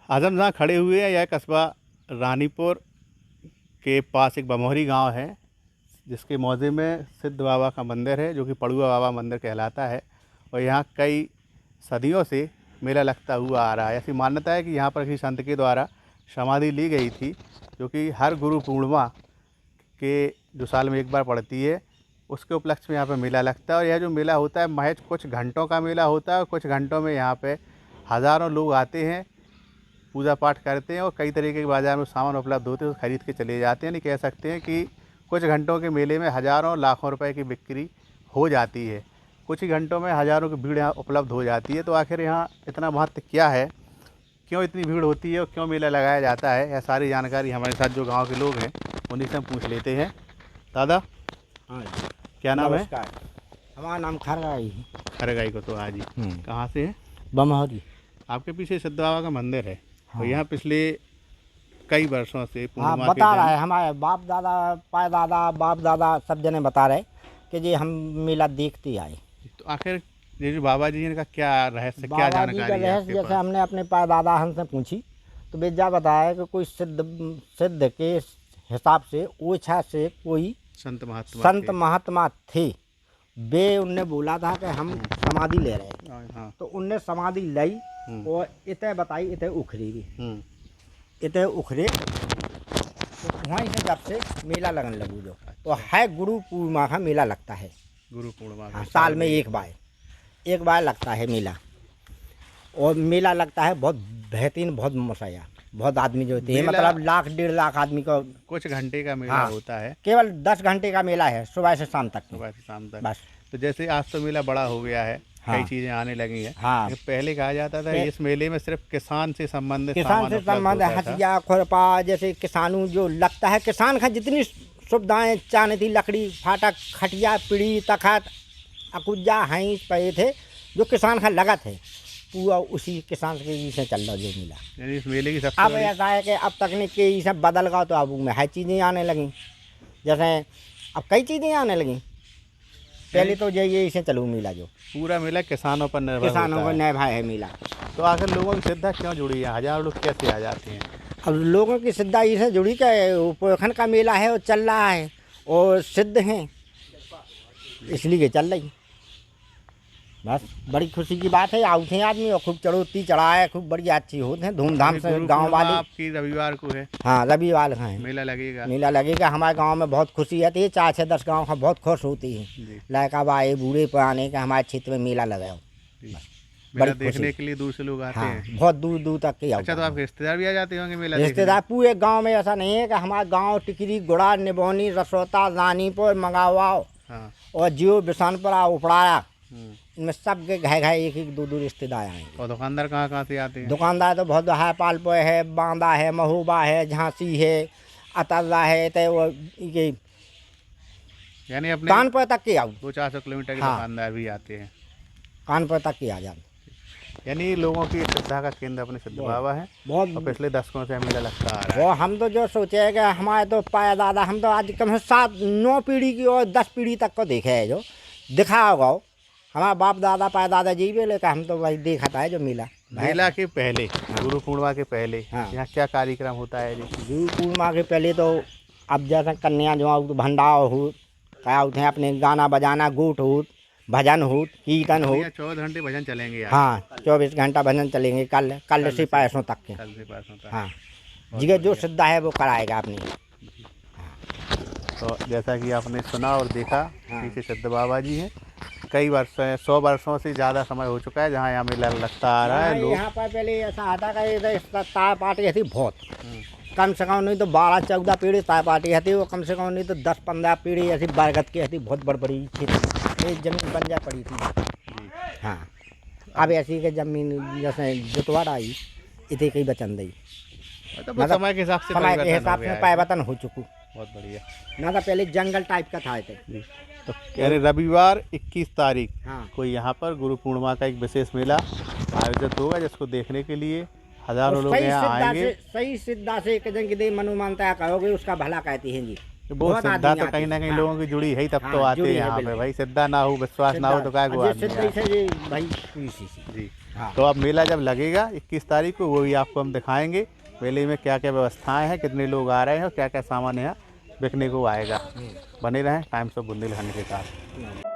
आज हम जहाँ खड़े हुए हैं यह कस्बा रानीपुर के पास एक बमोहरी गांव है, जिसके मौजे में सिद्ध बाबा का मंदिर है, जो कि पड़ुआ बाबा मंदिर कहलाता है। और यहाँ कई सदियों से मेला लगता हुआ आ रहा है। ऐसी मान्यता है कि यहाँ पर किसी संत के द्वारा समाधि ली गई थी, जो कि हर गुरु पूर्णिमा के जो साल में एक बार पड़ती है, उसके उपलक्ष्य में यहाँ पर मेला लगता है। और यह जो मेला होता है महज कुछ घंटों का मेला होता है, और कुछ घंटों में यहाँ पे हज़ारों लोग आते हैं, पूजा पाठ करते हैं और कई तरीके के बाज़ार में सामान उपलब्ध होते हैं, तो ख़रीद के चले जाते हैं। नहीं कह सकते हैं कि कुछ घंटों के मेले में हज़ारों लाखों रुपए की बिक्री हो जाती है। कुछ ही घंटों में हज़ारों की भीड़ यहाँ उपलब्ध हो जाती है। तो आखिर यहाँ इतना महत्व क्या है, क्यों इतनी भीड़ होती है और क्यों मेला लगाया जाता है, यह सारी जानकारी हमारे साथ जो गाँव के लोग हैं उन्हीं से हम पूछ लेते हैं। दादा, हाँ, क्या नाम है? हमारा नाम खरगाई। खरगाई को तो आज ही कहाँ से है? बमोहरी। आपके पीछे सिद्ध बाबा का मंदिर है। हाँ। और यहाँ पिछले कई वर्षों से हाँ, पूर्णिमा के बता रहा दिन है हमारे बाप दादा, पाय दादा, बाप दादा सब जने बता रहे कि जी हम मेला देखते आए। तो आखिर ये जो बाबा जी इनका क्या रहस्य, क्या बाबा जी का जानकारी है रहस्य आपके जैसे पास? हमने अपने पाय दादा हमसे पूछी तो बेजा बताया कि कोई सिद्ध के हिसाब से ओछा से कोई संत संत महात्मा थे। वे उनने बोला था कि हम समाधि ले रहे हैं। हाँ। तो उनने समाधि ली और इतने बताई, इतने उखरी भी इतने उखरे। तो वहीं से जब से मेला लगने लगू जो तो है गुरु पूर्णिमा का मेला लगता है। गुरु पूर्णिमा हाँ, साल में एक बार लगता है मेला। और मेला लगता है बहुत बेहतरीन, बहुत मसाया, बहुत आदमी जो होते हैं, मतलब 1-1.5 लाख आदमी को। कुछ घंटे का मेला हाँ, होता है। केवल 10 घंटे का मेला है, सुबह से शाम तक। सुबह से शाम तक बस। तो जैसे आज तो मेला बड़ा हो गया है, हाँ, कई चीजें आने लगी हैं। हाँ, पहले कहा जाता था इस मेले में सिर्फ किसान से संबंधित हथिया खुरपा, जैसे किसानों जो लगता है, किसान का जितनी सुविधाएं चाहने थी, लकड़ी फाटक खटिया पीढ़ी तखत अकुजा हैंस पे थे, जो किसान का लगत है पूरा उसी किसान के से चल रहा जो मिला। यानी इस मेले की सबसे अब ऐसा है कि अब तकनीक के ये सब बदल गया, तो अब में हर चीज़ें आने लगी। जैसे अब कई चीज़ें आने लगी, पहले तो ये इसे चलू मिला जो पूरा मेला किसानों पर निर्भर किसानों को निर्भर है मिला। तो आखिर लोगों की श्रद्धा क्यों जुड़ी है? हज़ारों लोग कैसे आ जाते हैं? अब लोगों की श्रद्धा इससे जुड़ी कि उपखंड का मेला है और चल रहा है और सिद्ध हैं, इसलिए चल रही। बस बड़ी खुशी की बात है। आउते हैं आदमी और खूब चढ़ोती चढ़ाए, खूब बढ़िया अच्छी होते हैं, धूमधाम से गांव वाले। आपकी रविवार को है? हाँ, रविवार है मेला लगेगा। मेला लगेगा। हमारे गांव में बहुत खुशी है। 4-10 गांव का बहुत खुश होती है, लड़का बाए बूढ़े पुराने का हमारे क्षेत्र में मेला लगा। मेला देखने के लिए दूर से लोग आते हैं। बहुत दूर दूर तक के। अच्छा, तो आपके रिश्तेदार भी आ जाते होंगे मेला? रिश्तेदार पूरे गाँव में, ऐसा नहीं है कि हमारे गाँव टिकरी गुड़ा निबौनी रसोता रानीपुर मंगावा और जियो बिसानपुरा उपड़ाया, इनमें सब के घर घर 1-2 रिश्तेदार आएंगे। और दुकानदार कहाँ से आते हैं? दुकानदार तो बहुत है, पालपुर है, बांदा है, महोबा है, झांसी है, अतर्रा है, तो वो यानी अपने कानपुर तक के आओ। 200-400 किलोमीटर के दुकानदार भी आते हैं, कानपुर तक के आ जाते। यानी लोगों की श्रद्धा का केंद्र अपने सिद्ध बाबा है। बहुत और पिछले दशकों से मेला लगता आ रहा है। वो हम तो जो सोचे है कि हमारे तो पाया दादा, हम तो आज कम से 7-9 पीढ़ी की और 10 पीढ़ी तक को देखे है, जो दिखा होगा हमारा बाप दादा पाया दादा जी भी, लेकर हम तो वही देखा था जो मेला के पहले, गुरु पूर्णिमा के पहले यहाँ क्या कार्यक्रम होता है? गुरु पूर्णिमा के पहले तो अब जैसे कन्या जो भंडार हो, क्या होते हैं अपने गाना बजाना, गोट हो, भजन हो, कीर्तन हो। 24 घंटे भजन चलेंगे यार। हाँ, 24 घंटा भजन चलेंगे कल से पैसों तक के। हाँ, जिगर जो श्रद्धा है वो कराएगा अपनी। तो जैसा कि आपने सुना और देखा, पीछे सिद्ध बाबा जी हैं। कई वर्ष 100 वर्षों से ज़्यादा समय हो चुका है जहाँ यहाँ मेला लगता आ रहा है। लोग यहाँ पर पहले ऐसा आता कि तार पार्टी थी बहुत, कम से कम नहीं तो 12-14 पीढ़ी तार पार्टी थी, वो कम से कम नहीं तो 10-15 पीढ़ी ऐसी बरगद की थी, बहुत बड़ी खेती, जमीन बंजा पड़ी थी। हाँ, अब ऐसी के जमीन जैसे जुतवाड़ आई, इतने कई बचन दी, मतलब समय के हिसाब से परिवर्तन हो चुकू। बहुत बढ़िया। ना तो पहले जंगल टाइप का था। तो यानी रविवार 21 तारीख हाँ, को यहाँ पर गुरु पूर्णिमा का एक विशेष मेला आयोजित होगा, जिसको देखने के लिए हज़ारों लोग यहाँ आएंगे। सही सिद्धा से एक जन की दे मनु मानता करोगे उसका भला कहती हैं जी। तो वो बहुत श्रद्धा आदमी तो आते कहीं ना हैं। कहीं हाँ। लोग की जुड़ी है ही, तब तो हाँ, आते जुड़ी हैं है यहाँ पे बिल्कुल। भाई। श्रद्धा ना हो, विश्वास ना हो तो काय को जिस आदमी सिद्ध आए। से जी भाई इसी से। जी। हाँ। तो अब मेला जब लगेगा 21 तारीख को, वो भी आपको हम दिखाएंगे मेले में क्या क्या व्यवस्थाएं हैं, कितने लोग आ रहे हैं और क्या क्या सामान यहाँ बिकने को आएगा। बने रहें टाइम्स ऑफ बुंदेलखंड के साथ।